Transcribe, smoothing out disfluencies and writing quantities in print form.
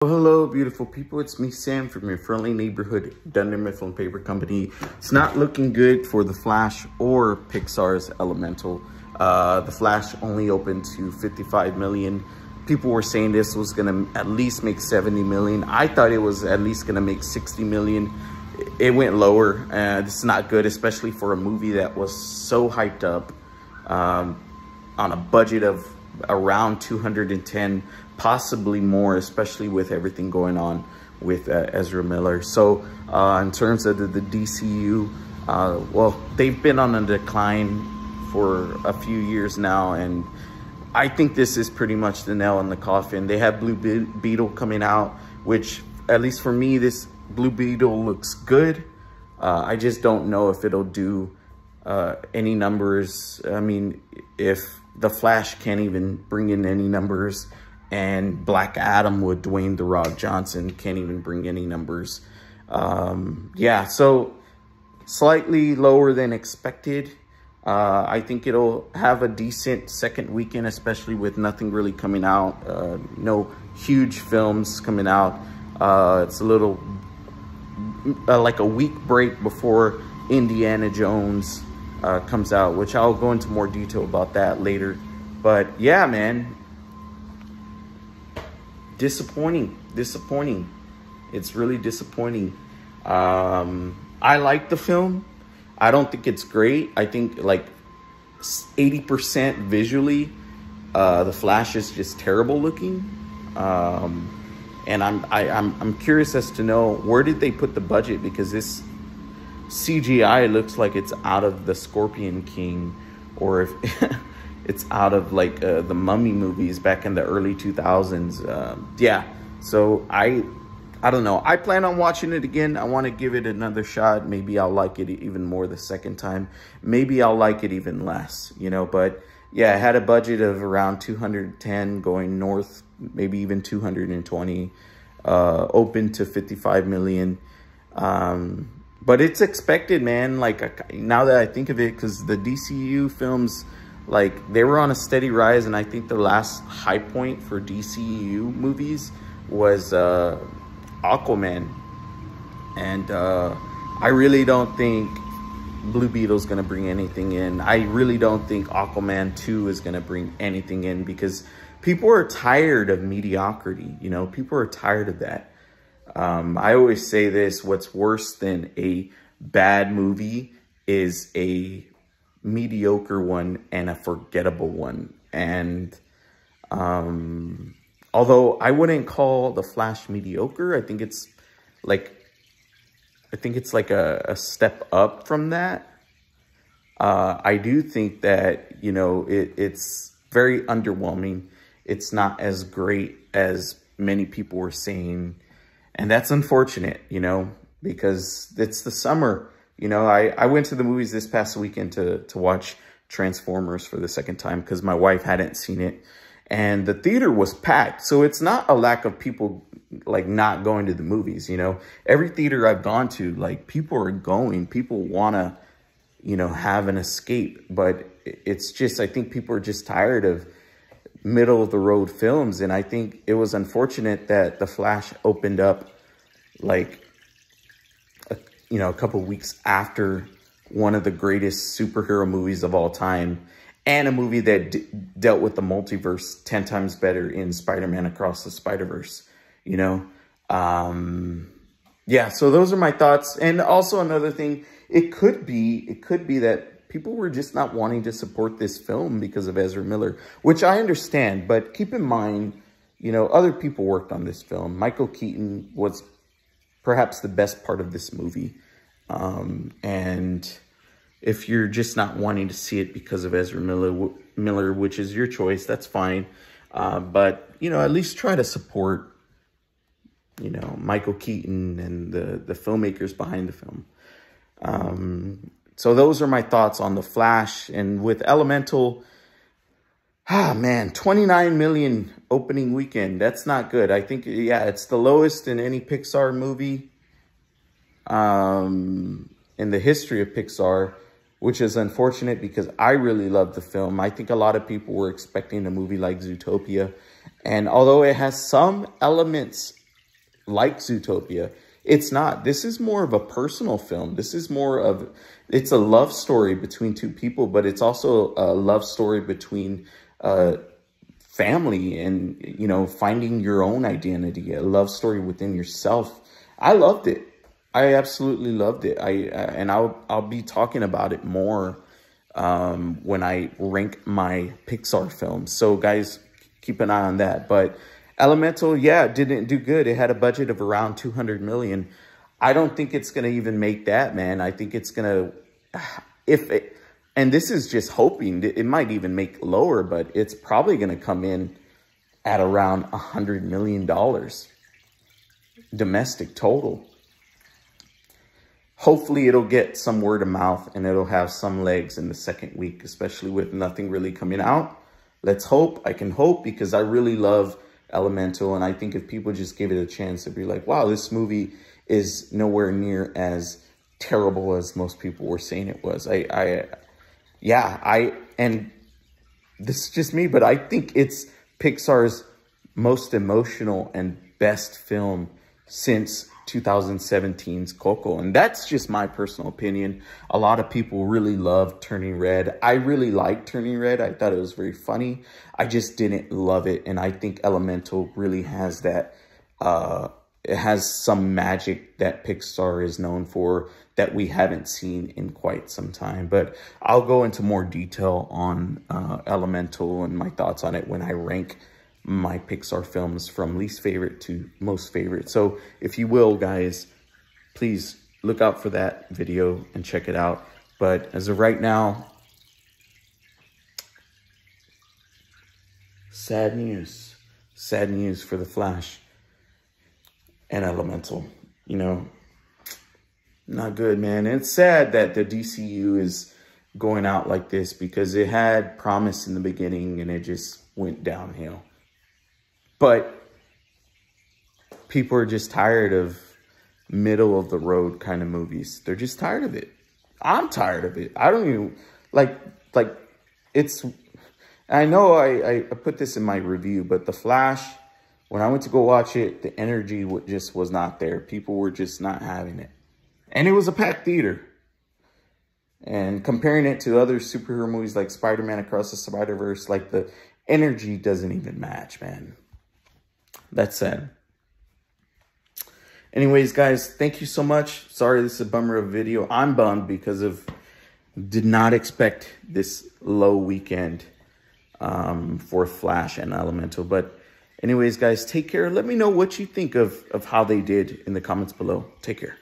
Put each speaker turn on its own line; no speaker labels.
Well, hello, beautiful people. It's me, Sam, from your friendly neighborhood Dunder Mifflin Paper Company. It's not looking good for The Flash or Pixar's Elemental. The Flash only opened to 55 million. People were saying this was going to at least make 70 million. I thought it was at least going to make 60 million. It went lower. This is not good, especially for a movie that was so hyped up on a budget of around 210, possibly more, especially with everything going on with Ezra Miller. So in terms of the DCU, well, they've been on a decline for a few years now, and I think this is pretty much the nail in the coffin. They have Blue Beetle coming out, which, at least for me, this Blue Beetle looks good. I just don't know if it'll do any numbers. I mean, if The Flash can't even bring in any numbers, and Black Adam with Dwayne "The Rock" Johnson can't even bring any numbers. Yeah, so slightly lower than expected. I think it'll have a decent second weekend, especially with nothing really coming out. No huge films coming out. It's a little like a week break before Indiana Jones comes out, which I'll go into more detail about that later. But yeah, man, disappointing. It's really disappointing. I like the film. I don't think it's great. I think like 80% visually, The Flash is just terrible looking. And I'm curious as to know, where did they put the budget? Because this CGI looks like it's out of the Scorpion King, or if it's out of like the Mummy movies back in the early 2000s. Yeah, so I don't know. I plan on watching it again. I want to give it another shot. Maybe I'll like it even more the second time. Maybe I'll like it even less, you know. But yeah, it had a budget of around 210 going north, maybe even 220, open to 55 million. But it's expected, man. Like, now that I think of it, because the DCU films, like, they were on a steady rise, and I think the last high point for DCU movies was Aquaman. And I really don't think Blue Beetle's going to bring anything in. I really don't think Aquaman 2 is going to bring anything in, because people are tired of mediocrity. You know, people are tired of that. I always say this: what's worse than a bad movie is a mediocre one and a forgettable one. And although I wouldn't call The Flash mediocre, I think it's like a step up from that. I do think that, you know, it's very underwhelming. It's not as great as many people were saying. And that's unfortunate, you know, because it's the summer. You know, I went to the movies this past weekend to watch Transformers for the second time, because my wife hadn't seen it. And the theater was packed. So it's not a lack of people, like, not going to the movies, you know. Every theater I've gone to, like, people are going. People want to, you know, have an escape. But it's just, I think people are just tired of middle-of-the-road films. And I think it was unfortunate that The Flash opened up, like, you know, a couple weeks after one of the greatest superhero movies of all time, and a movie that dealt with the multiverse 10 times better in Spider-Man Across the Spider-Verse, you know? Yeah, so those are my thoughts. And also another thing, it could be that people were just not wanting to support this film because of Ezra Miller, which I understand. But keep in mind, you know, other people worked on this film. Michael Keaton was perhaps the best part of this movie. And if you're just not wanting to see it because of Ezra Miller, which is your choice, that's fine. But, you know, at least try to support, you know, Michael Keaton and the filmmakers behind the film. So those are my thoughts on The Flash. And with Elemental, man, 29 million opening weekend. That's not good. I think, yeah, it's the lowest in any Pixar movie in the history of Pixar, which is unfortunate because I really love the film. I think a lot of people were expecting a movie like Zootopia. And although it has some elements like Zootopia. It's not. This is more of a personal film. This is more of, it's a love story between two people, but it's also a love story between family and, you know, finding your own identity, a love story within yourself. I loved it. I absolutely loved it. And I'll be talking about it more when I rank my Pixar films. So guys, keep an eye on that. But Elemental, yeah, didn't do good. It had a budget of around 200 million. I don't think it's going to even make that, man. I think it's going to, and this is just hoping, it might even make lower, but it's probably going to come in at around $100 million domestic total. Hopefully it'll get some word of mouth and it'll have some legs in the second week, especially with nothing really coming out. Let's hope. I can hope, because I really love Elemental. And I think if people just give it a chance, they'd be like, wow, this movie is nowhere near as terrible as most people were saying it was. And this is just me, but I think it's Pixar's most emotional and best film since 2017's Coco. And that's just my personal opinion. A lot of people really love Turning Red. I really liked Turning Red. I thought it was very funny. I just didn't love it. And I think Elemental really has that, it has some magic that Pixar is known for that we haven't seen in quite some time. But I'll go into more detail on Elemental and my thoughts on it when I rank my Pixar films from least favorite to most favorite. So if you will, guys, please look out for that video and check it out. But as of right now, sad news for The Flash and Elemental. You know, not good, man. And it's sad that the DCU is going out like this, because it had promise in the beginning and it just went downhill. But people are just tired of middle of the road kind of movies. They're just tired of it. I'm tired of it. I don't even like it's, I know I put this in my review, but The Flash, when I went to go watch it, the energy just was not there. People were just not having it. And it was a packed theater. And comparing it to other superhero movies like Spider-Man Across the Spider-Verse, like the energy doesn't even match, man. That's sad. Anyways, guys, thank you so much. Sorry, this is a bummer of a video. I'm bummed because did not expect this low weekend for Flash and Elemental. But anyways, guys, take care. Let me know what you think of how they did in the comments below. Take care.